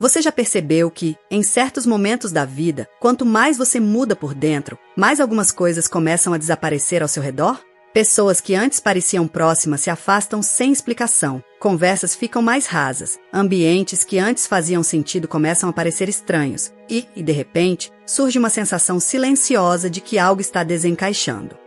Você já percebeu que, em certos momentos da vida, quanto mais você muda por dentro, mais algumas coisas começam a desaparecer ao seu redor? Pessoas que antes pareciam próximas se afastam sem explicação, conversas ficam mais rasas, ambientes que antes faziam sentido começam a parecer estranhos e, de repente, surge uma sensação silenciosa de que algo está desencaixando.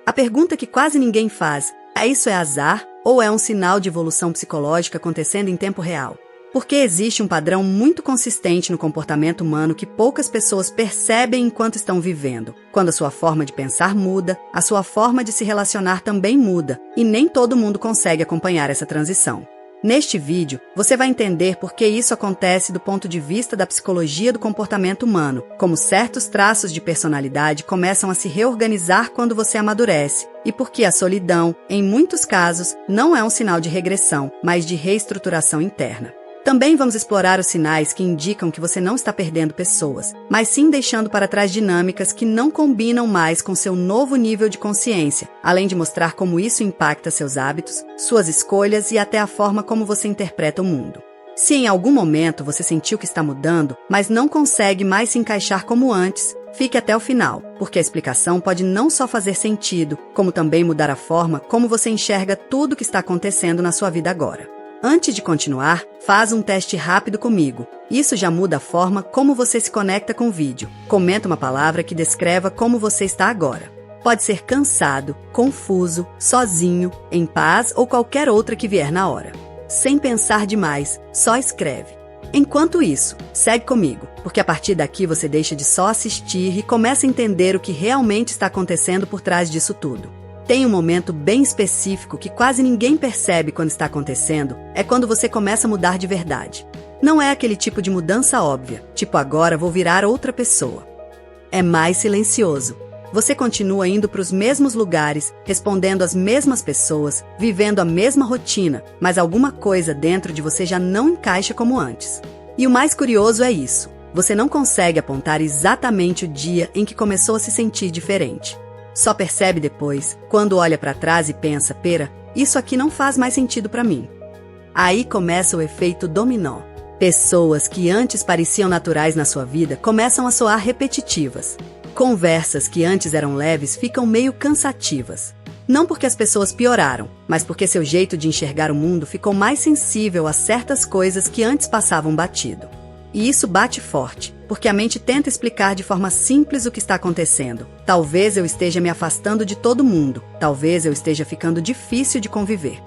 A pergunta que quase ninguém faz é: isso é azar ou é um sinal de evolução psicológica acontecendo em tempo real? Porque existe um padrão muito consistente no comportamento humano que poucas pessoas percebem enquanto estão vivendo. Quando a sua forma de pensar muda, a sua forma de se relacionar também muda, e nem todo mundo consegue acompanhar essa transição. Neste vídeo, você vai entender por que isso acontece do ponto de vista da psicologia do comportamento humano, como certos traços de personalidade começam a se reorganizar quando você amadurece, e por que a solidão, em muitos casos, não é um sinal de regressão, mas de reestruturação interna. Também vamos explorar os sinais que indicam que você não está perdendo pessoas, mas sim deixando para trás dinâmicas que não combinam mais com seu novo nível de consciência, além de mostrar como isso impacta seus hábitos, suas escolhas e até a forma como você interpreta o mundo. Se em algum momento você sentiu que está mudando, mas não consegue mais se encaixar como antes, fique até o final, porque a explicação pode não só fazer sentido, como também mudar a forma como você enxerga tudo o que está acontecendo na sua vida agora. Antes de continuar, faz um teste rápido comigo. Isso já muda a forma como você se conecta com o vídeo. Comenta uma palavra que descreva como você está agora. Pode ser cansado, confuso, sozinho, em paz ou qualquer outra que vier na hora. Sem pensar demais, só escreve. Enquanto isso, segue comigo, porque a partir daqui você deixa de só assistir e começa a entender o que realmente está acontecendo por trás disso tudo. Tem um momento bem específico que quase ninguém percebe quando está acontecendo, é quando você começa a mudar de verdade. Não é aquele tipo de mudança óbvia, tipo agora vou virar outra pessoa. É mais silencioso. Você continua indo para os mesmos lugares, respondendo às mesmas pessoas, vivendo a mesma rotina, mas alguma coisa dentro de você já não encaixa como antes. E o mais curioso é isso: você não consegue apontar exatamente o dia em que começou a se sentir diferente. Só percebe depois, quando olha para trás e pensa: pera, isso aqui não faz mais sentido para mim. Aí começa o efeito dominó. Pessoas que antes pareciam naturais na sua vida começam a soar repetitivas. Conversas que antes eram leves ficam meio cansativas. Não porque as pessoas pioraram, mas porque seu jeito de enxergar o mundo ficou mais sensível a certas coisas que antes passavam batido. E isso bate forte, porque a mente tenta explicar de forma simples o que está acontecendo. Talvez eu esteja me afastando de todo mundo, talvez eu esteja ficando difícil de conviver.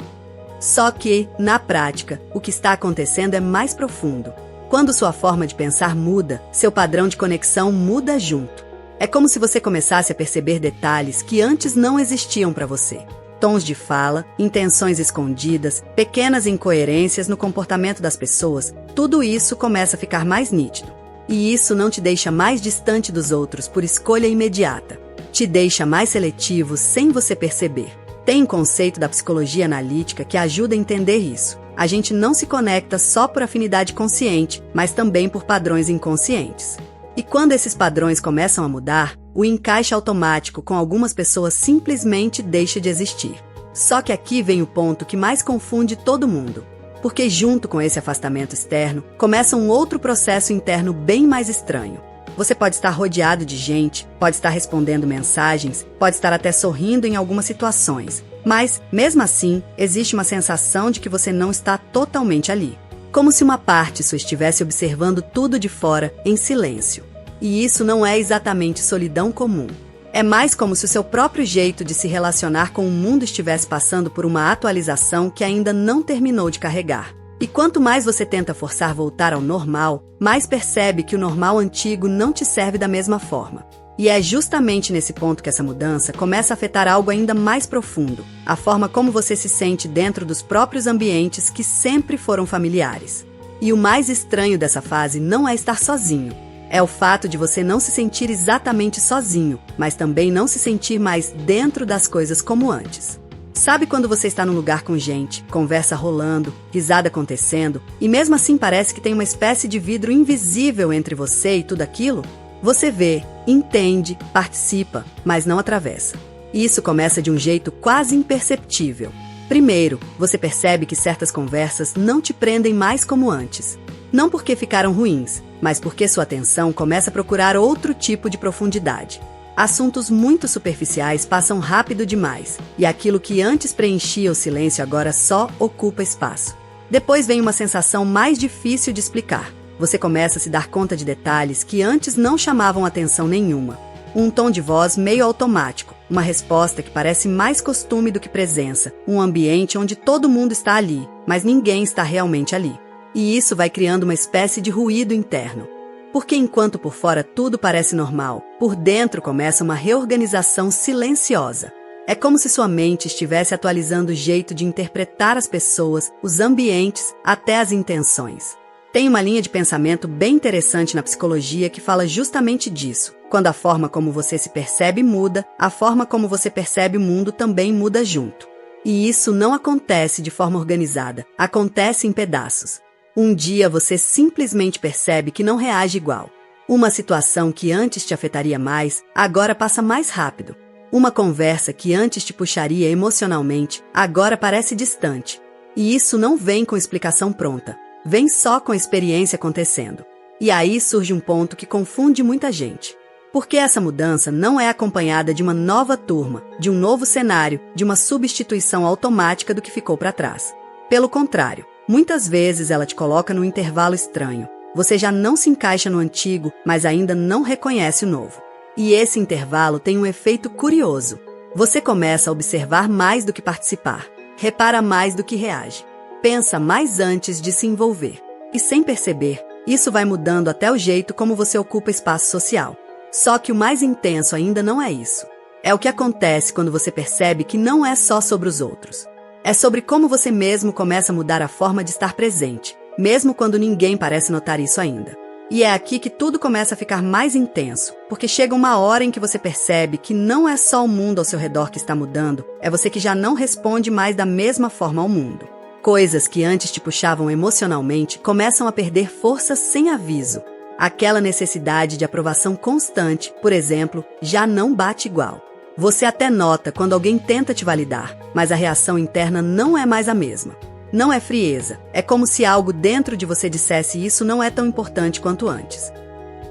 Só que, na prática, o que está acontecendo é mais profundo. Quando sua forma de pensar muda, seu padrão de conexão muda junto. É como se você começasse a perceber detalhes que antes não existiam para você. Tons de fala, intenções escondidas, pequenas incoerências no comportamento das pessoas, tudo isso começa a ficar mais nítido. E isso não te deixa mais distante dos outros por escolha imediata. Te deixa mais seletivo sem você perceber. Tem um conceito da psicologia analítica que ajuda a entender isso. A gente não se conecta só por afinidade consciente, mas também por padrões inconscientes. E quando esses padrões começam a mudar, o encaixe automático com algumas pessoas simplesmente deixa de existir. Só que aqui vem o ponto que mais confunde todo mundo. Porque junto com esse afastamento externo, começa um outro processo interno bem mais estranho. Você pode estar rodeado de gente, pode estar respondendo mensagens, pode estar até sorrindo em algumas situações. Mas, mesmo assim, existe uma sensação de que você não está totalmente ali. Como se uma parte sua estivesse observando tudo de fora, em silêncio. E isso não é exatamente solidão comum. É mais como se o seu próprio jeito de se relacionar com o mundo estivesse passando por uma atualização que ainda não terminou de carregar. E quanto mais você tenta forçar voltar ao normal, mais percebe que o normal antigo não te serve da mesma forma. E é justamente nesse ponto que essa mudança começa a afetar algo ainda mais profundo, a forma como você se sente dentro dos próprios ambientes que sempre foram familiares. E o mais estranho dessa fase não é estar sozinho. É o fato de você não se sentir exatamente sozinho, mas também não se sentir mais dentro das coisas como antes. Sabe quando você está num lugar com gente, conversa rolando, risada acontecendo, e mesmo assim parece que tem uma espécie de vidro invisível entre você e tudo aquilo? Você vê, entende, participa, mas não atravessa. E isso começa de um jeito quase imperceptível. Primeiro, você percebe que certas conversas não te prendem mais como antes. Não porque ficaram ruins, mas porque sua atenção começa a procurar outro tipo de profundidade. Assuntos muito superficiais passam rápido demais, e aquilo que antes preenchia o silêncio agora só ocupa espaço. Depois vem uma sensação mais difícil de explicar. Você começa a se dar conta de detalhes que antes não chamavam atenção nenhuma. Um tom de voz meio automático, uma resposta que parece mais costume do que presença, um ambiente onde todo mundo está ali, mas ninguém está realmente ali. E isso vai criando uma espécie de ruído interno. Porque enquanto por fora tudo parece normal, por dentro começa uma reorganização silenciosa. É como se sua mente estivesse atualizando o jeito de interpretar as pessoas, os ambientes, até as intenções. Tem uma linha de pensamento bem interessante na psicologia que fala justamente disso. Quando a forma como você se percebe muda, a forma como você percebe o mundo também muda junto. E isso não acontece de forma organizada, acontece em pedaços. Um dia você simplesmente percebe que não reage igual. Uma situação que antes te afetaria mais, agora passa mais rápido. Uma conversa que antes te puxaria emocionalmente, agora parece distante. E isso não vem com explicação pronta. Vem só com a experiência acontecendo. E aí surge um ponto que confunde muita gente. Porque essa mudança não é acompanhada de uma nova turma, de um novo cenário, de uma substituição automática do que ficou para trás. Pelo contrário, muitas vezes ela te coloca num intervalo estranho. Você já não se encaixa no antigo, mas ainda não reconhece o novo. E esse intervalo tem um efeito curioso. Você começa a observar mais do que participar, repara mais do que reage, pensa mais antes de se envolver. E sem perceber, isso vai mudando até o jeito como você ocupa espaço social. Só que o mais intenso ainda não é isso. É o que acontece quando você percebe que não é só sobre os outros. É sobre como você mesmo começa a mudar a forma de estar presente, mesmo quando ninguém parece notar isso ainda. E é aqui que tudo começa a ficar mais intenso, porque chega uma hora em que você percebe que não é só o mundo ao seu redor que está mudando, é você que já não responde mais da mesma forma ao mundo. Coisas que antes te puxavam emocionalmente começam a perder força sem aviso. Aquela necessidade de aprovação constante, por exemplo, já não bate igual. Você até nota quando alguém tenta te validar, mas a reação interna não é mais a mesma. Não é frieza, é como se algo dentro de você dissesse isso não é tão importante quanto antes.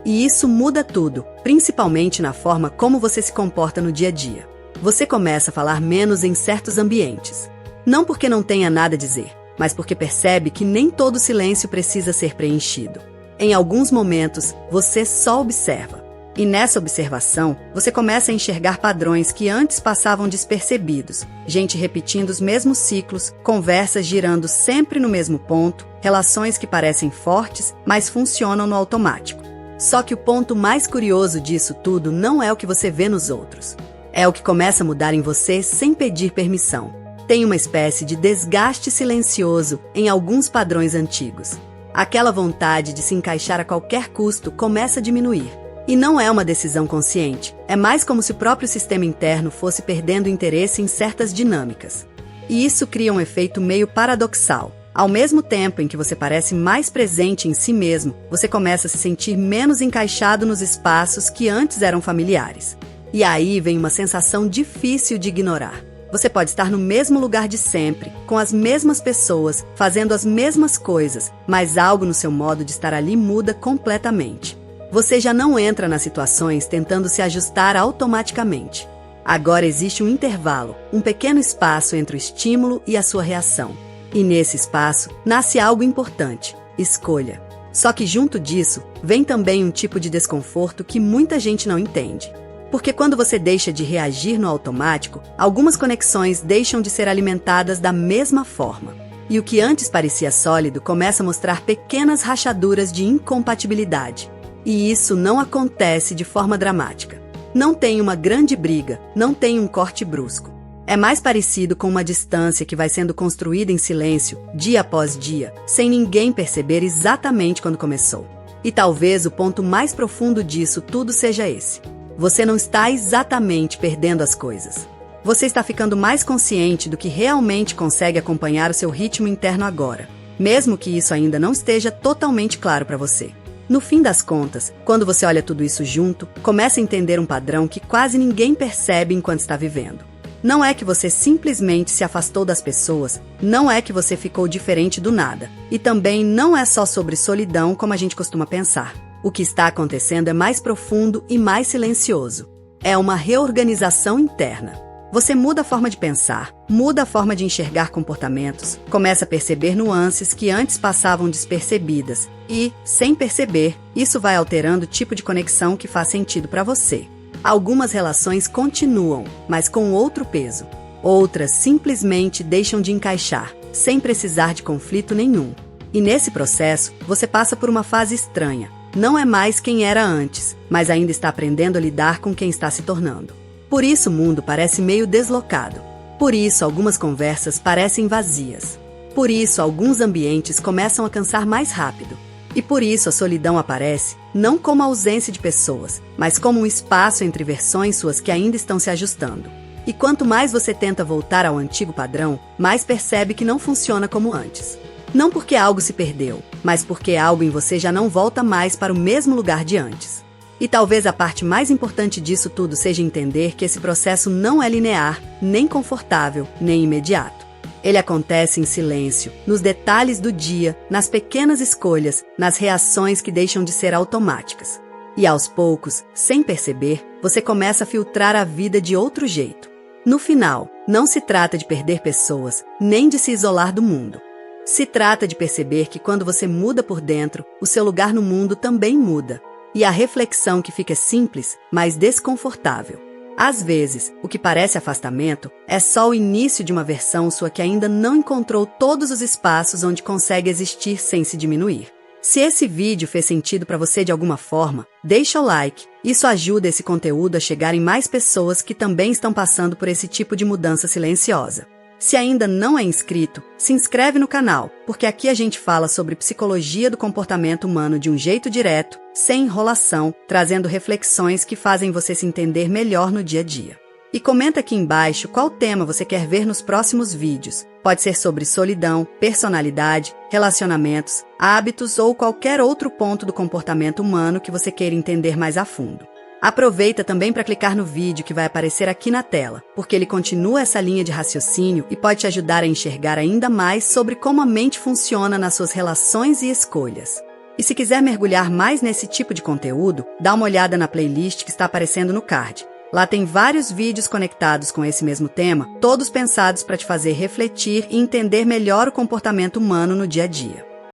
E isso muda tudo, principalmente na forma como você se comporta no dia a dia. Você começa a falar menos em certos ambientes. Não porque não tenha nada a dizer, mas porque percebe que nem todo silêncio precisa ser preenchido. Em alguns momentos, você só observa. E nessa observação, você começa a enxergar padrões que antes passavam despercebidos. Gente repetindo os mesmos ciclos, conversas girando sempre no mesmo ponto, relações que parecem fortes, mas funcionam no automático. Só que o ponto mais curioso disso tudo não é o que você vê nos outros. É o que começa a mudar em você sem pedir permissão. Tem uma espécie de desgaste silencioso em alguns padrões antigos. Aquela vontade de se encaixar a qualquer custo começa a diminuir. E não é uma decisão consciente, é mais como se o próprio sistema interno fosse perdendo interesse em certas dinâmicas. E isso cria um efeito meio paradoxal. Ao mesmo tempo em que você parece mais presente em si mesmo, você começa a se sentir menos encaixado nos espaços que antes eram familiares. E aí vem uma sensação difícil de ignorar. Você pode estar no mesmo lugar de sempre, com as mesmas pessoas, fazendo as mesmas coisas, mas algo no seu modo de estar ali muda completamente. Você já não entra nas situações tentando se ajustar automaticamente. Agora existe um intervalo, um pequeno espaço entre o estímulo e a sua reação. E nesse espaço, nasce algo importante: escolha. Só que junto disso, vem também um tipo de desconforto que muita gente não entende. Porque quando você deixa de reagir no automático, algumas conexões deixam de ser alimentadas da mesma forma. E o que antes parecia sólido começa a mostrar pequenas rachaduras de incompatibilidade. E isso não acontece de forma dramática. Não tem uma grande briga, não tem um corte brusco. É mais parecido com uma distância que vai sendo construída em silêncio, dia após dia, sem ninguém perceber exatamente quando começou. E talvez o ponto mais profundo disso tudo seja esse. Você não está exatamente perdendo as coisas. Você está ficando mais consciente do que realmente consegue acompanhar o seu ritmo interno agora, mesmo que isso ainda não esteja totalmente claro para você. No fim das contas, quando você olha tudo isso junto, começa a entender um padrão que quase ninguém percebe enquanto está vivendo. Não é que você simplesmente se afastou das pessoas, não é que você ficou diferente do nada. E também não é só sobre solidão como a gente costuma pensar. O que está acontecendo é mais profundo e mais silencioso. É uma reorganização interna. Você muda a forma de pensar, muda a forma de enxergar comportamentos, começa a perceber nuances que antes passavam despercebidas e, sem perceber, isso vai alterando o tipo de conexão que faz sentido para você. Algumas relações continuam, mas com outro peso. Outras simplesmente deixam de encaixar, sem precisar de conflito nenhum. E nesse processo, você passa por uma fase estranha. Não é mais quem era antes, mas ainda está aprendendo a lidar com quem está se tornando. Por isso o mundo parece meio deslocado. Por isso algumas conversas parecem vazias. Por isso alguns ambientes começam a cansar mais rápido. E por isso a solidão aparece, não como a ausência de pessoas, mas como um espaço entre versões suas que ainda estão se ajustando. E quanto mais você tenta voltar ao antigo padrão, mais percebe que não funciona como antes. Não porque algo se perdeu, mas porque algo em você já não volta mais para o mesmo lugar de antes. E talvez a parte mais importante disso tudo seja entender que esse processo não é linear, nem confortável, nem imediato. Ele acontece em silêncio, nos detalhes do dia, nas pequenas escolhas, nas reações que deixam de ser automáticas. E aos poucos, sem perceber, você começa a filtrar a vida de outro jeito. No final, não se trata de perder pessoas, nem de se isolar do mundo. Se trata de perceber que quando você muda por dentro, o seu lugar no mundo também muda. E a reflexão que fica simples, mas desconfortável. Às vezes, o que parece afastamento é só o início de uma versão sua que ainda não encontrou todos os espaços onde consegue existir sem se diminuir. Se esse vídeo fez sentido para você de alguma forma, deixa o like. Isso ajuda esse conteúdo a chegar em mais pessoas que também estão passando por esse tipo de mudança silenciosa. Se ainda não é inscrito, se inscreve no canal, porque aqui a gente fala sobre psicologia do comportamento humano de um jeito direto, sem enrolação, trazendo reflexões que fazem você se entender melhor no dia a dia. E comenta aqui embaixo qual tema você quer ver nos próximos vídeos. Pode ser sobre solidão, personalidade, relacionamentos, hábitos ou qualquer outro ponto do comportamento humano que você queira entender mais a fundo. Aproveita também para clicar no vídeo que vai aparecer aqui na tela, porque ele continua essa linha de raciocínio e pode te ajudar a enxergar ainda mais sobre como a mente funciona nas suas relações e escolhas. E se quiser mergulhar mais nesse tipo de conteúdo, dá uma olhada na playlist que está aparecendo no card. Lá tem vários vídeos conectados com esse mesmo tema, todos pensados para te fazer refletir e entender melhor o comportamento humano no dia a dia.